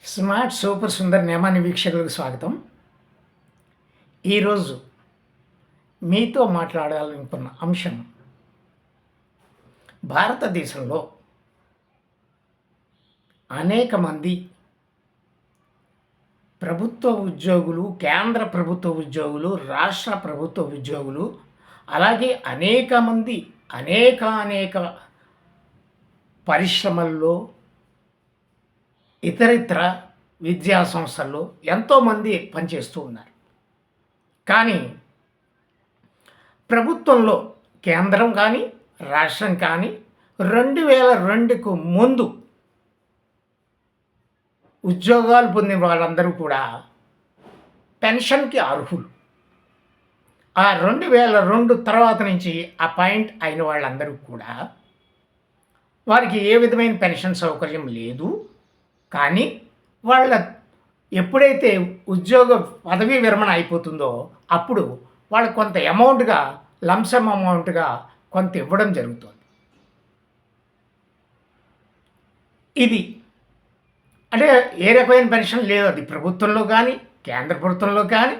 Smart super Sundar నియమాన్ని వీక్షకులకు స్వాగతం. ఈరోజు మీతో మాట్లాడాలనుకున్న అంశం భారతదేశంలో అనేక మంది ప్రభుత్వ ఉద్యోగులు, కేంద్ర ప్రభుత్వ ఉద్యోగులు, రాష్ట్ర ప్రభుత్వ ఉద్యోగులు, అలాగే అనేక మంది అనేక పరిశ్రమల్లో, ఇతరితర విద్యా సంస్థల్లో ఎంతోమంది పనిచేస్తూ ఉన్నారు. కానీ ప్రభుత్వంలో కేంద్రం కానీ, రాష్ట్రం కానీ 2002కు ముందు ఉద్యోగాలు పొందిన వాళ్ళందరూ కూడా పెన్షన్‌కి అర్హులు. ఆ 2002 తర్వాత నుంచి అపాయింట్ అయిన వాళ్ళందరూ కూడా వారికి ఏ విధమైన పెన్షన్ సౌకర్యం లేదు. కానీ వాళ్ళ ఎప్పుడైతే ఉద్యోగ పదవీ విరమణ అయిపోతుందో అప్పుడు వాళ్ళకి కొంత అమౌంట్‌గా లంసమ్ అమౌంట్‌గా కొంత ఇవ్వడం జరుగుతుంది. ఇది అంటే ఏ రకమైన పెన్షన్ లేదు, అది ప్రభుత్వంలో కానీ, కేంద్ర ప్రభుత్వంలో కానీ,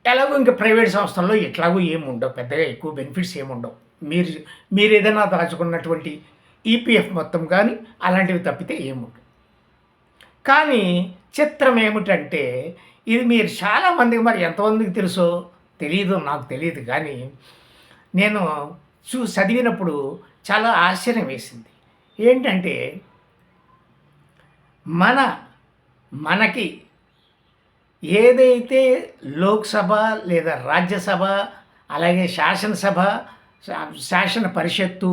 ఎలాగో ఇంకా ప్రైవేట్ సంస్థల్లో ఎట్లాగో ఏముండవు, పెద్దగా ఎక్కువ బెనిఫిట్స్ ఏముండవు. మీరు ఏదైనా దాచుకున్నటువంటి ఈపీఎఫ్ మొత్తం కానీ అలాంటివి తప్పితే ఏముండవు. కానీ చిత్రం ఏమిటంటే ఇది మీరు చాలామందికి మరి ఎంతమందికి తెలుసో తెలీదు, నాకు తెలియదు. కానీ నేను చదివినప్పుడు చాలా ఆశ్చర్యం వేసింది. ఏంటంటే మనకి ఏదైతే లోక్సభ లేదా రాజ్యసభ, అలాగే శాసనసభ, శాసన పరిషత్తు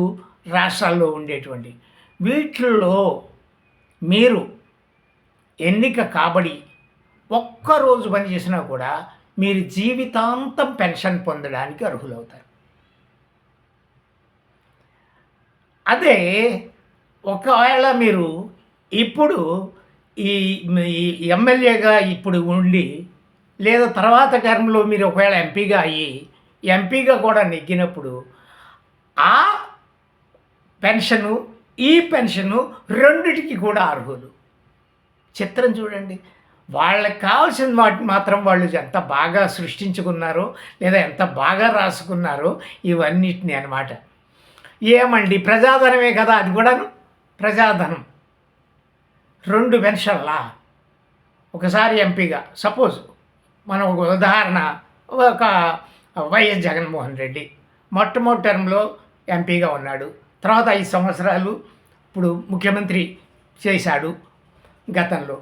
రాష్ట్రాల్లో ఉండేటువంటి వీటిల్లో మీరు ఎన్నిక కాబడి ఒక్కరోజు పని చేసినా కూడా మీరు జీవితాంతం పెన్షన్ పొందడానికి అర్హులవుతారు. అదే ఒకవేళ మీరు ఇప్పుడు ఈ ఎమ్మెల్యేగా ఇప్పుడు ఉండి, లేదా తర్వాత టర్మ్లో మీరు ఒకవేళ ఎంపీగా అయ్యి ఎంపీగా కూడా నెగ్గినప్పుడు ఆ పెన్షను, ఈ పెన్షను రెండిటికి కూడా అర్హులు. చిత్రం చూడండి. వాళ్ళకి కావాల్సిన వాటిని మాత్రం వాళ్ళు ఎంత బాగా సృష్టించుకున్నారో లేదా ఎంత బాగా రాసుకున్నారో ఇవన్నిటిని అన్నమాట. ఏమండి ప్రజాధనమే కదా, అది కూడాను ప్రజాధనం. 2 పెన్షన్లా ఒకసారి ఎంపీగా, సపోజ్ మనం ఒక ఉదాహరణ, ఒక వైఎస్ జగన్మోహన్ రెడ్డి మొట్టమొదటి టర్మ్లో ఎంపీగా ఉన్నాడు. తర్వాత 5 సంవత్సరాలు ఇప్పుడు ముఖ్యమంత్రి చేశాడు గతంలో.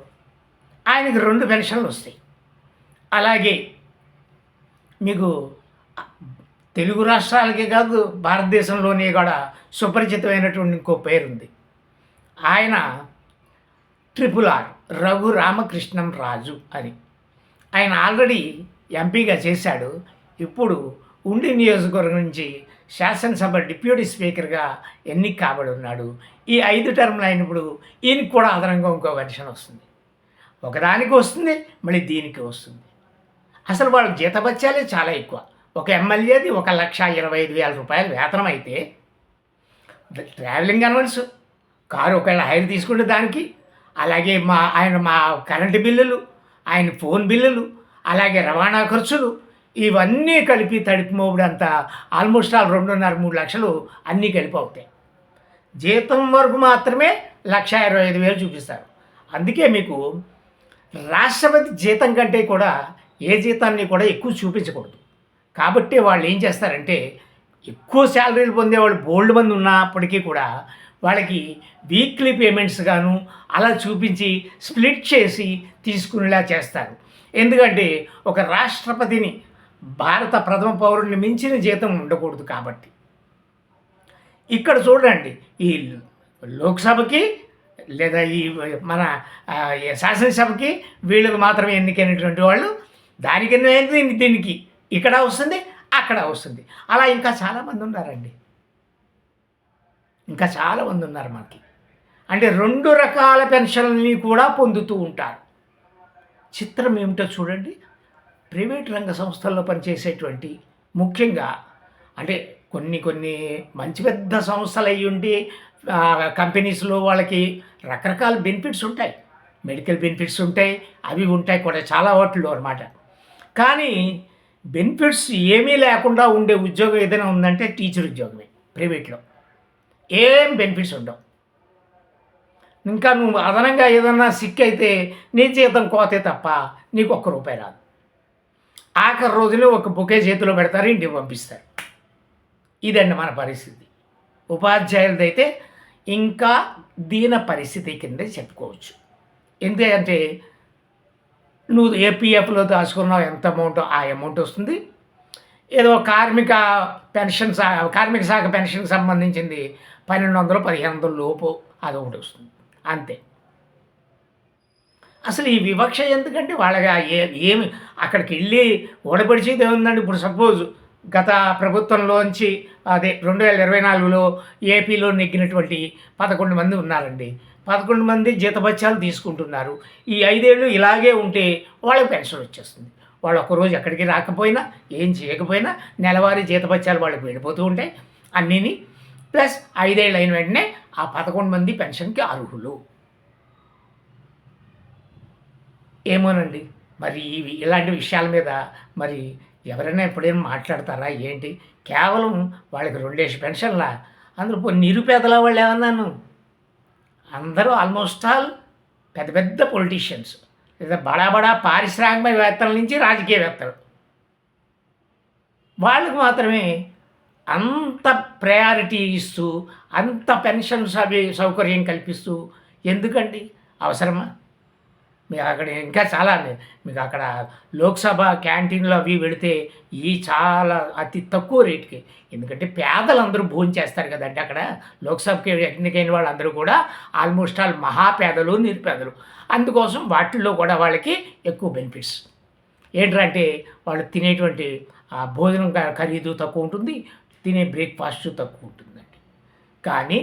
ఆయనకి 2 పెన్షన్లు వస్తాయి. అలాగే మీకు తెలుగు రాష్ట్రాలకే కాదు, భారతదేశంలోనే కూడా సుపరిచితమైనటువంటి ఇంకో పేరుంది. ఆయన RRR, రఘు రామకృష్ణం రాజు అని. ఆయన ఆల్రెడీ ఎంపీగా చేశాడు. ఇప్పుడు ఉండి నియోజకవర్గం నుంచి శాసనసభ డిప్యూటీ స్పీకర్గా ఎన్నిక కాబడి ఉన్నాడు. ఈ 5 టర్మ్లు అయినప్పుడు ఈయనకి కూడా అదనంగా ఇంకో పెన్షన్ వస్తుంది. ఒకదానికి వస్తుంది, మళ్ళీ దీనికి వస్తుంది. అసలు వాళ్ళ జీతభత్యాలే చాలా ఎక్కువ. ఒక ఎమ్మెల్యేది 1,25,000 రూపాయలు వేతనం అయితే ట్రావెలింగ్ అలవెన్స్, కారు ఒకవేళ హైర్ తీసుకుంటే దానికి, అలాగే మా కరెంటు బిల్లులు, ఆయన ఫోన్ బిల్లులు, అలాగే రవాణా ఖర్చులు, ఇవన్నీ కలిపి తడిపి మోపుడు అంతా ఆల్మోస్ట్ 2.5-3 లక్షలు అన్నీ కలిపి అవుతాయి. జీతం వరకు మాత్రమే 1,25,000 చూపిస్తారు. అందుకే మీకు రాష్ట్రపతి జీతం కంటే కూడా ఏ జీతాన్ని కూడా ఎక్కువ చూపించకూడదు. కాబట్టి వాళ్ళు ఏం చేస్తారంటే, ఎక్కువ శాలరీలు పొందేవాళ్ళు బోల్డ్ మంది ఉన్నప్పటికీ కూడా వాళ్ళకి వీక్లీ పేమెంట్స్ గాను అలా చూపించి స్ప్లిట్ చేసి తీసుకునేలా చేస్తారు. ఎందుకంటే ఒక రాష్ట్రపతిని, భారత ప్రథమ పౌరుడిని మించిన జీతం ఉండకూడదు. కాబట్టి ఇక్కడ చూడండి, ఈ లోక్సభకి లేదా ఈ మన శాసనసభకి వీళ్ళకి మాత్రమే ఎన్నికైనటువంటి వాళ్ళు దానికన్నా దీనికి ఇక్కడ వస్తుంది, అక్కడ వస్తుంది. అలా ఇంకా చాలామంది ఉన్నారండి, ఇంకా చాలామంది ఉన్నారు మనకి. అంటే 2 రకాల పెన్షన్లని కూడా పొందుతూ ఉంటారు. చిత్రం ఏమిటో చూడండి. ప్రైవేట్ రంగ సంస్థల్లో పనిచేసేటువంటి, ముఖ్యంగా అంటే కొన్ని మంచి పెద్ద సంస్థలు అయ్యి ఉండి కంపెనీస్లో వాళ్ళకి రకరకాల బెనిఫిట్స్ ఉంటాయి. మెడికల్ బెనిఫిట్స్ ఉంటాయి, అవి ఉంటాయి కూడా చాలా వాటిల్లో అనమాట. కానీ బెనిఫిట్స్ ఏమీ లేకుండా ఉండే ఉద్యోగం ఏదైనా ఉందంటే టీచర్ ఉద్యోగమే ప్రైవేట్‌లో. ఏం బెనిఫిట్స్ ఉండవు. ఇంకా నువ్వు అదనంగా ఏదన్నా సిక్ అయితే నీ జీతం కోతే తప్ప నీకు ఒక్క రూపాయి రాదు. ఆఖరి రోజులో ఒక బొకే చేతిలో పెడతారు, ఇంటికి పంపిస్తారు. ఇదండి మన పరిస్థితి. ఉపాధ్యాయులదైతే ఇంకా దీన పరిస్థితి కిందే చెప్పుకోవచ్చు. ఎందుకంటే నువ్వు ఏపీఎఫ్‌లో దాచుకున్నావు ఎంత అమౌంటో ఆ అమౌంట్ వస్తుంది. ఏదో కార్మిక శాఖ పెన్షన్‌కి సంబంధించింది 1200, 1500 లోపు అదొకటి వస్తుంది. అంతే. అసలు ఈ వివక్ష ఎందుకంటే వాళ్ళగా ఏమి అక్కడికెళ్ళి ఊడబడిచేది ఏముందండి. ఇప్పుడు సపోజ్ గత ప్రభుత్వంలోంచి అదే 2024లో ఏపీలో నెగ్గినటువంటి 11 మంది ఉన్నారండి. 11 మంది జీతభత్యాలు తీసుకుంటున్నారు. ఈ 5 ఏళ్ళు ఇలాగే ఉంటే వాళ్ళకి పెన్షన్ వచ్చేస్తుంది. వాళ్ళు ఒక్కరోజు ఎక్కడికి రాకపోయినా, ఏం చేయకపోయినా నెలవారీ జీతభత్యాలు వాళ్ళకి వెళ్ళిపోతూ ఉంటాయి అన్నీని. ప్లస్ 5 ఏళ్ళు అయిన వెంటనే ఆ 11 మంది పెన్షన్‌కి అర్హులు. ఏమోనండి. మరి ఇలాంటి విషయాల మీద మరి ఎవరైనా ఎప్పుడైనా మాట్లాడతారా ఏంటి? కేవలం వాళ్ళకి 2 పెన్షన్లా? అందులో నిరుపేదల వాళ్ళు ఏమన్నాను? అందరూ ఆల్మోస్ట్ ఆల్ పెద్ద పెద్ద పొలిటీషియన్స్, లేదా బడా బడా పారిశ్రామికవేత్తల నుంచి రాజకీయవేత్తలు. వాళ్ళకి మాత్రమే అంత ప్రయారిటీ ఇస్తూ, అంత పెన్షన్స్ అవి సౌకర్యం కల్పిస్తూ ఎందుకండి? అవసరమా? మీకు అక్కడ ఇంకా చాలా మీకు అక్కడ లోక్సభ క్యాంటీన్‌లో అవి వెళితే చాలా అతి తక్కువ రేట్‌కి. ఎందుకంటే పేదలందరూ భోంచేస్తారు కదండీ అక్కడ. లోక్సభకి ఎన్నికైన వాళ్ళందరూ కూడా ఆల్మోస్ట్ ఆల్ మహాపేదలు, నిరుపేదలు. అందుకోసం వాటిల్లో కూడా వాళ్ళకి ఎక్కువ బెనిఫిట్స్. ఏంటంటే వాళ్ళు తినేటువంటి భోజనం ఖరీదు తక్కువ ఉంటుంది. తినే బ్రేక్‌ఫాస్ట్ తక్కువ ఉంటుందండి. కానీ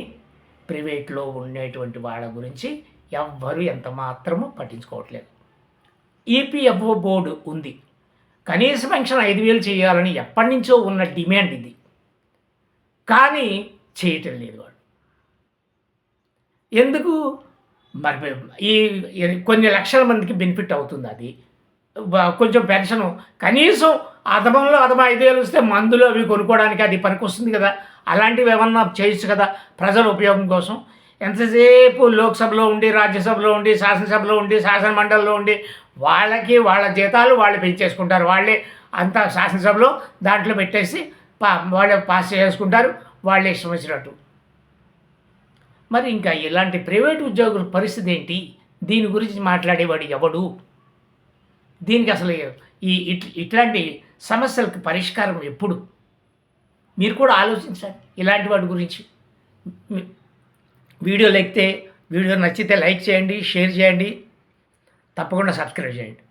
ప్రైవేట్‌లో ఉండేటువంటి వాళ్ళ గురించి ఎవ్వరు ఎంత మాత్రము పట్టించుకోవట్లేదు. ఈపీఎఫ్ఓ బోర్డు ఉంది. కనీస పెన్షన్ 5000 చేయాలని ఎప్పటినుంచో ఉన్న డిమాండ్ ఇది. కానీ చేయటం లేదు వాడు. ఎందుకు? మరి ఈ కొన్ని లక్షల మందికి బెనిఫిట్ అవుతుంది అది. కొంచెం పెన్షను కనీసం అదమంలో 5000 వస్తే మందులు అవి కొనుక్కోవడానికి అది పనికొస్తుంది కదా! అలాంటివి ఏమన్నా చేయొచ్చు కదా ప్రజల ఉపయోగం కోసం. ఎంతసేపు లోక్సభలో ఉండి, రాజ్యసభలో ఉండి, శాసనసభలో ఉండి, శాసన మండలిలో ఉండి వాళ్ళకి వాళ్ళ జీతాలు వాళ్ళు పెంచేసుకుంటారు. వాళ్ళే అంతా శాసనసభలో దాంట్లో పెట్టేసి వాళ్ళే పాస్ చేసుకుంటారు. వాళ్ళే ఇష్టం వచ్చినట్టు. మరి ఇంకా ఇలాంటి ప్రైవేట్ ఉద్యోగుల పరిస్థితి ఏంటి? దీని గురించి మాట్లాడేవాడు ఎవడు? దీనికి అసలు ఇట్లాంటి సమస్యలకు పరిష్కారం ఎప్పుడు? మీరు కూడా ఆలోచించండి ఇలాంటి వాటి గురించి. వీడియో నచ్చితే లైక్ చేయండి, షేర్ చేయండి, తప్పకుండా సబ్స్క్రైబ్ చేయండి.